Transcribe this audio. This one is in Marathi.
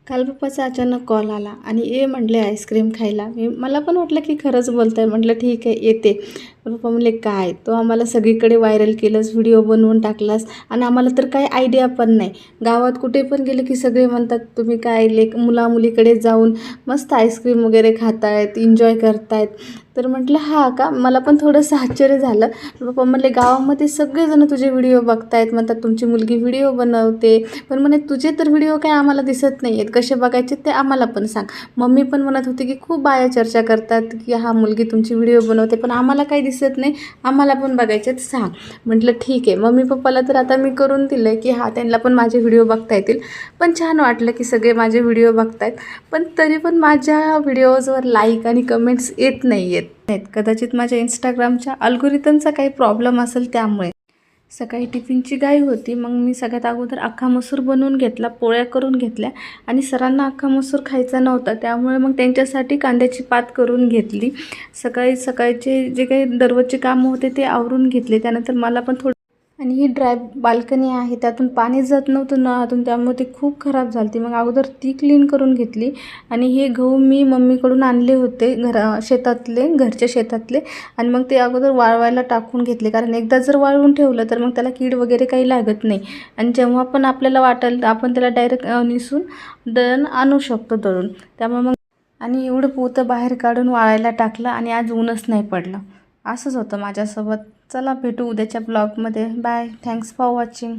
काल पप्पाचा अचानक कॉल आला आणि ये म्हटले आईस्क्रीम खायला. मला पण वाटलं की खरंच बोलत आहे. म्हटलं ठीक आहे येते. पप्पा म्हणले काय तो आम्हाला सगळीकडे व्हायरल केलंस, व्हिडिओ बनवून टाकलास आणि आम्हाला तर काही आयडिया पण नाही. गावात कुठे पण गेले की सगळे म्हणतात तुम्ही काय मुलामुलीकडे जाऊन मस्त आईस्क्रीम वगैरे खातायत, एन्जॉय करतायत. तर म्हटलं हा का, मला पण थोडंसं आश्चर्य झालं. पप्पा म्हणले गावामध्ये सगळेजण तुझे व्हिडिओ बघतायत, म्हणतात तुमची मुलगी व्हिडिओ बनवते, पण म्हणे तुझे तर व्हिडिओ काय आम्हाला दिसत नाही आहेत, कसे बघायचे ते आम्हाला पण सांग. मम्मी पण म्हणत होती की खूप बाया चर्चा करतात की हा मुलगी तुमची व्हिडिओ बनवते, पण आम्हाला काही दिसत नाही, आम्हाला पण बघायचे आहेत, सांग. म्हटलं ठीक आहे. मम्मी पप्पाला तर आता मी करून दिलं की हा त्यांना पण माझे व्हिडिओ बघता येतील. पण छान वाटलं की सगळे माझे व्हिडिओ बघतायत, पण तरी पण माझ्या व्हिडिओजवर लाईक आणि कमेंट्स येत नाही आहेत. कदाचित माझ्या इंस्टाग्रामच्या अल्गोरिथमचा काही प्रॉब्लेम असेल त्यामुळे. सकाळी टिफिनची घाई होती, मग मी सगळ्यात अगोदर अख्खा मसूर बनवून घेतला, पोळ्या करून घेतल्या आणि सरांना अख्खा मसूर खायचा नव्हता, त्यामुळे मग त्यांच्यासाठी कांद्याची पात करून घेतली. सकाळचे जे काही दररोजचे कामं होते ते आवरून घेतले. त्यानंतर मला पण थोडं, आणि ही बाल्कनी आहे त्यातून पाणी जात नव्हतं नळातून, त्यामुळे ती खूप खराब झाली. मग अगोदर ती क्लीन करून घेतली. आणि हे गहू मी मम्मीकडून आणले होते घरच्या शेतातले, आणि मग ते अगोदर वाळवायला टाकून घेतले, कारण एकदा जर वाळवून ठेवलं तर मग त्याला कीड वगैरे काही लागत नाही, आणि जेव्हा पण आपल्याला वाटेल आपण त्याला डायरेक्ट निसून दळण आणू शकतो दळून. त्यामुळे मग आणि एवढं पोतं बाहेर काढून वाळायला टाकलं आणि आज ऊनच नाही पडलं. असंच होतं माझ्यासोबत. चला भेटू उद्याच्या ब्लॉगमध्ये. बाय. Thanks for watching.